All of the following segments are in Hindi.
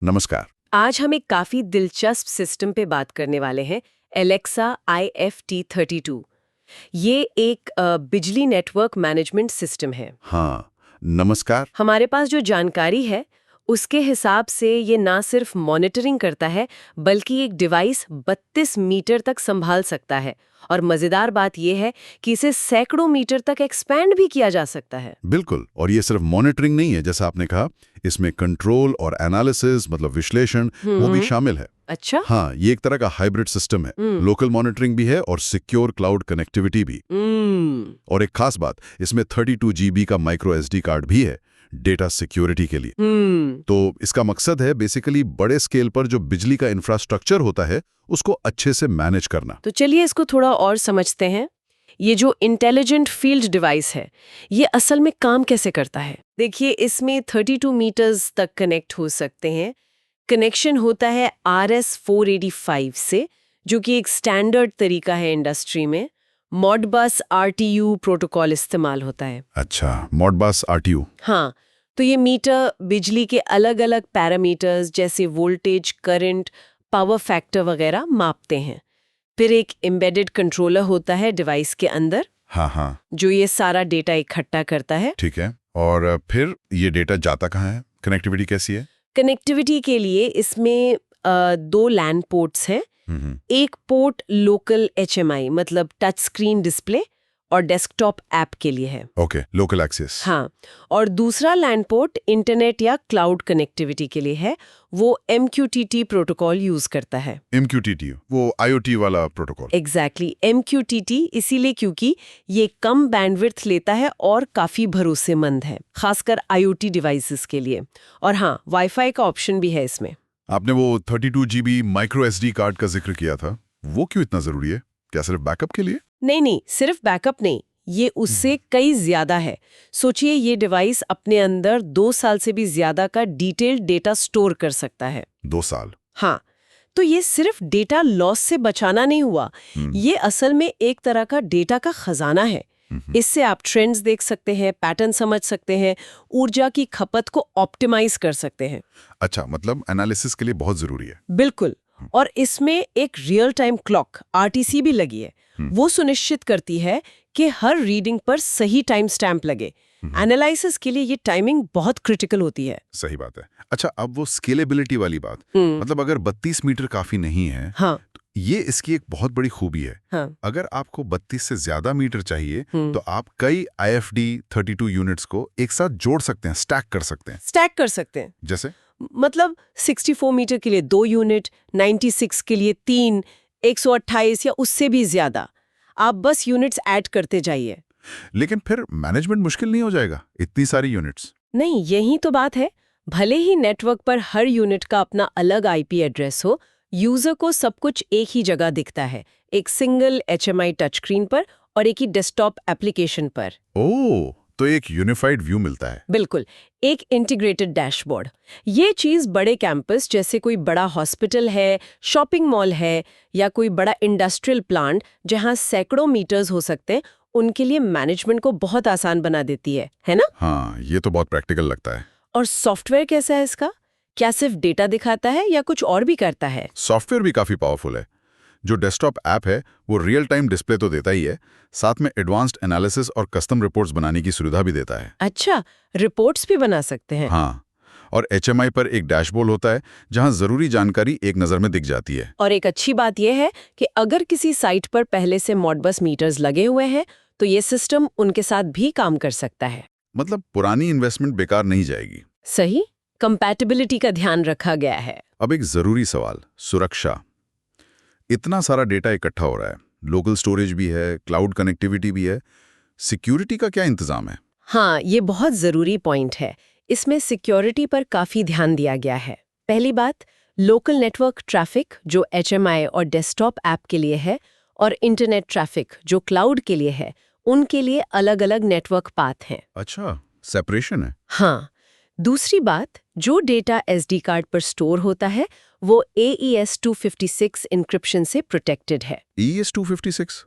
नमस्कार। आज हम एक काफी दिलचस्प सिस्टम पे बात करने वाले हैं, एलेक्सा IFT32। ये एक बिजली नेटवर्क मैनेजमेंट सिस्टम है। हाँ, नमस्कार। हमारे पास जो जानकारी है उसके हिसाब से ये ना सिर्फ मॉनिटरिंग करता है बल्कि एक डिवाइस 32 मीटर तक संभाल सकता है। और मजेदार बात यह है कि इसे सैकड़ों मीटर तक एक्सपैंड भी किया जा सकता है। बिल्कुल, और ये सिर्फ मॉनिटरिंग नहीं है, जैसा आपने कहा, इसमें कंट्रोल और एनालिसिस मतलब विश्लेषण वो भी शामिल है। अच्छा। हाँ, ये एक तरह का हाइब्रिड सिस्टम है। लोकल मॉनिटरिंग भी है और सिक्योर क्लाउड कनेक्टिविटी भी। और एक खास बात, इसमें 32 GB का माइक्रो SD कार्ड भी है डेटा सिक्योरिटी के लिए। तो इसका मकसद है बेसिकली बड़े स्केल पर जो बिजली का इंफ्रास्ट्रक्चर होता है उसको अच्छे से मैनेज करना। तो चलिए इसको थोड़ा और समझते हैं। ये जो इंटेलिजेंट फील्ड डिवाइस है ये असल में काम कैसे करता है? देखिए, इसमें 32 मीटर्स तक कनेक्ट हो सकते हैं। कनेक्शन होता है RS485 से, जो कि एक स्टैंडर्ड तरीका है इंडस्ट्री में। मॉडबस RTU प्रोटोकॉल इस्तेमाल होता है। अच्छा, मॉडबस RTU। हाँ, तो ये मीटर बिजली के अलग अलग पैरामीटर्स जैसे वोल्टेज, करंट, पावर फैक्टर वगैरह मापते हैं। फिर एक एम्बेडेड कंट्रोलर होता है डिवाइस के अंदर, हाँ, जो ये सारा डेटा इकट्ठा करता है। ठीक है। और फिर ये डेटा जाता कहाँ है? कनेक्टिविटी कैसी है? कनेक्टिविटी के लिए इसमें 2 लैन पोर्ट्स हैं। एक पोर्ट लोकल HMI मतलब टच स्क्रीन डिस्प्ले और डेस्कटॉप ऐप के लिए है। Okay, local access. हाँ, और दूसरा लैन पोर्ट इंटरनेट या क्लाउड कनेक्टिविटी के लिए है। वो MQTT प्रोटोकॉल यूज करता है। MQTT, वो IoT वाला प्रोटोकॉल। एग्जैक्टली, MQTT इसीलिए क्योंकि ये कम बैंडविड्थ लेता है और काफी भरोसेमंद है, खासकर IoT डिवाइसेस के लिए। और हाँ, वाईफाई का ऑप्शन भी है इसमें। आपने वो 32 GB माइक्रो SD कार्ड का जिक्र किया था, वो क्यों इतना जरूरी है? क्या सिर्फ बैकअप के लिए? नहीं, सिर्फ बैकअप नहीं, ये उससे कई ज्यादा है। सोचिए, ये डिवाइस अपने अंदर 2 साल से भी ज्यादा का डिटेल्ड डेटा स्टोर कर सकता है। 2 साल? हाँ, तो ये सिर्फ डेटा लॉस से बचाना नहीं हुआ, ये असल में एक तरह का डेटा का खजाना है। इससे आप ट्रेंड्स देख सकते हैं, पैटर्न समझ सकते हैं, ऊर्जा की खपत को ऑप्टिमाइज कर सकते हैं। अच्छा, मतलब एनालिसिस के लिए बहुत जरूरी है। बिल्कुल। और इसमें एक रियल टाइम क्लॉक RTC भी लगी है। वो सुनिश्चित करती है कि हर रीडिंग पर सही टाइम स्टैंप लगे। एनालिसिस के लिए ये टाइमिंग बहुत क्रिटिकल होती है। सही बात है। अच्छा, अब वो स्केलेबिलिटी वाली बात, मतलब अगर 32 मीटर काफी नहीं है, हाँ, तो ये इसकी एक बहुत बड़ी खूबी है। हाँ, अगर आपको 32 से ज्यादा मीटर चाहिए तो आप कई IFD32 यूनिट्स को एक साथ जोड़ सकते हैं, स्टैक कर सकते हैं। स्टैक कर सकते हैं। जैसे मतलब 64 मीटर के लिए 2 यूनिट, 96 के लिए 3, 128 या उससे भी ज्यादा। आप बस यूनिट्स ऐड करते जाइए। लेकिन फिर मैनेजमेंट मुश्किल नहीं हो जाएगा, इतनी सारी यूनिट्स? नहीं, यही तो बात है। भले ही नेटवर्क पर हर यूनिट का अपना अलग IP एड्रेस हो, यूजर को सब कुछ एक ही जगह दिखता है, एक सिंगल HMI टच स्क्रीन पर और एक ही डेस्कटॉप एप्लीकेशन पर। ओह, तो एक यूनिफाइड व्यू मिलता है। बिल्कुल, एक इंटीग्रेटेड डैशबोर्ड। ये चीज बड़े कैंपस जैसे कोई बड़ा हॉस्पिटल है, शॉपिंग मॉल है या कोई बड़ा इंडस्ट्रियल प्लांट जहां सैकड़ों मीटर्स हो सकते हैं, उनके लिए मैनेजमेंट को बहुत आसान बना देती है ना? हाँ, ये तो बहुत प्रैक्टिकल लगता है। और सॉफ्टवेयर कैसा है इसका? क्या सिर्फ डेटा दिखाता है या कुछ और भी करता है? सॉफ्टवेयर भी काफी पावरफुल है। जो डेस्कटॉप ऐप है वो रियल टाइम डिस्प्ले तो देता ही है, साथ में एडवांस्ड एनालिसिस और कस्टम रिपोर्ट्स बनाने की सुविधा भी देता है। अच्छा, रिपोर्ट्स भी बना सकते हैं? हाँ, और HMI पर एक डैशबोर्ड होता है जहां जरूरी जानकारी एक नजर में दिख जाती है। और एक अच्छी बात यह है कि अगर किसी साइट पर पहले से मॉडबस मीटर्स लगे हुए हैं तो ये सिस्टम उनके साथ भी काम कर सकता है। मतलब पुरानी इन्वेस्टमेंट बेकार नहीं जाएगी। सही, कंपैटिबिलिटी का ध्यान रखा गया है। अब एक जरूरी सवाल, सुरक्षा। इतना सारा डेटा इकट्ठा हो रहा है, लोकल स्टोरेज भी है, क्लाउड कनेक्टिविटी भी है, सिक्योरिटी का क्या इंतजाम है? हाँ, ये बहुत जरूरी पॉइंट है। इसमें सिक्योरिटी पर काफी ध्यान दिया गया है। पहली बात, लोकल नेटवर्क ट्रैफिक जो HMI और डेस्कटॉप ऐप के लिए है, और इंटरनेट ट्रैफिक जो क्लाउड के लिए है, उनके लिए अलग अलग नेटवर्क पाथ हैं। अच्छा, सेपरेशन है। हाँ, दूसरी बात, जो डेटा SD कार्ड पर स्टोर होता है वो AES-256 इंक्रिप्शन से प्रोटेक्टेड है। AES-256?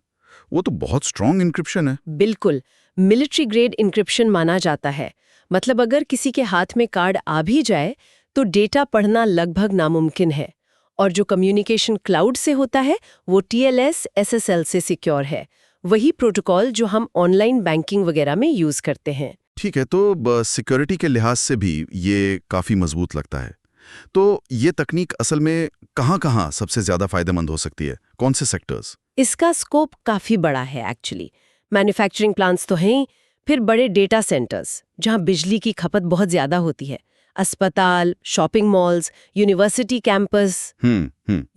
वो तो बहुत स्ट्रॉन्ग इंक्रिप्शन है। बिल्कुल, मिलिट्री ग्रेड इंक्रिप्शन माना जाता है। मतलब अगर किसी के हाथ में कार्ड आ भी जाए तो डेटा पढ़ना लगभग नामुमकिन है। और जो कम्युनिकेशन क्लाउड से होता है वो TLS SSL से सिक्योर है, वही प्रोटोकॉल जो हम ऑनलाइन बैंकिंग वगैरह में यूज करते हैं। ठीक है, तो सिक्योरिटी के लिहाज से भी ये काफ़ी मजबूत लगता है। तो ये तकनीक असल में कहाँ-कहाँ सबसे ज़्यादा फायदेमंद हो सकती है? कौन से सेक्टर्स? इसका स्कोप काफी बड़ा है एक्चुअली। मैन्युफैक्चरिंग प्लांट्स तो हैं ही, फिर बड़े डेटा सेंटर्स जहां बिजली की खपत बहुत ज्यादा होती है, अस्पताल, शॉपिंग मॉल्स, यूनिवर्सिटी कैंपस,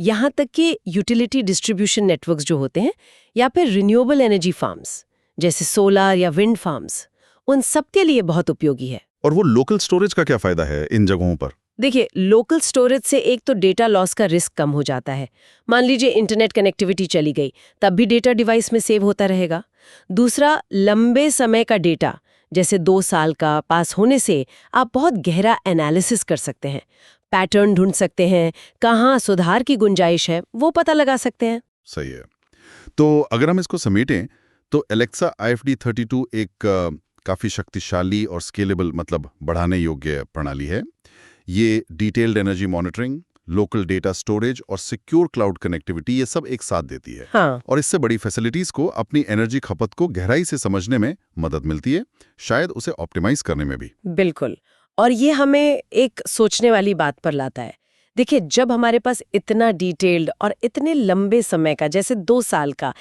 यहाँ तक कि यूटिलिटी डिस्ट्रीब्यूशन नेटवर्क्स जो होते हैं, या फिर रिन्यूएबल एनर्जी फार्म्स जैसे सोलर या विंड फार्म्स, उन सब के लिए बहुत उपयोगी है। और वो लोकल स्टोरेज का क्या फायदा है इन जगहों पर? देखिए, लोकल स्टोरेज से एक तो डेटा लॉस का रिस्क कम हो जाता है। मान लीजिए इंटरनेट कनेक्टिविटी चली गई, तब भी डेटा डिवाइस में सेव होता रहेगा। दूसरा, लंबे समय का डेटा जैसे 2 साल का पास होने से आप बहुत गहरा एनालिसिस कर सकते हैं, पैटर्न ढूंढ सकते हैं, कहाँ सुधार की गुंजाइश है वो पता लगा सकते हैं। सही है। तो अगर हम इसको समेटें तो एलेक्सा IFD32 एक काफ़ी शक्तिशाली और स्केलेबल मतलब बढ़ाने योग्य प्रणाली है। ये detailed energy monitoring, local data storage और सिक्योर क्लाउड कनेक्टिविटी ये सब एक साथ देती है। हाँ। और इससे बड़ी फैसिलिटीज को अपनी एनर्जी खपत को गहराई से समझने में मदद मिलती है, शायद उसे ऑप्टिमाइज करने में भी। बिल्कुल। और ये हमें एक सोचने वाली बात पर लाता है। देखिए, जब हमारे पास इतना डिटेल्ड और इतने लंबे समय का जैसे 2 साल का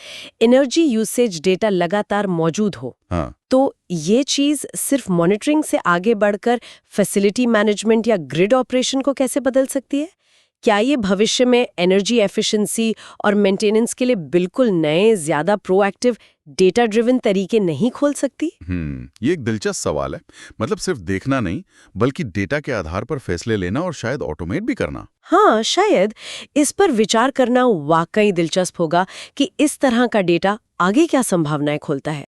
एनर्जी यूसेज डेटा लगातार मौजूद हो, हाँ। तो ये चीज सिर्फ मॉनिटरिंग से आगे बढ़कर फैसिलिटी मैनेजमेंट या ग्रिड ऑपरेशन को कैसे बदल सकती है? क्या ये भविष्य में एनर्जी एफिशिएंसी और मेंटेनेंस के लिए बिल्कुल नए, ज्यादा प्रोएक्टिव, डेटा ड्रिवन तरीके नहीं खोल सकती? ये एक दिलचस्प सवाल है। मतलब सिर्फ देखना नहीं, बल्कि डेटा के आधार पर फैसले लेना और शायद ऑटोमेट भी करना। हाँ, शायद इस पर विचार करना वाकई दिलचस्प होगा कि इस तरह का डेटा आगे क्या संभावनाएं खोलता है।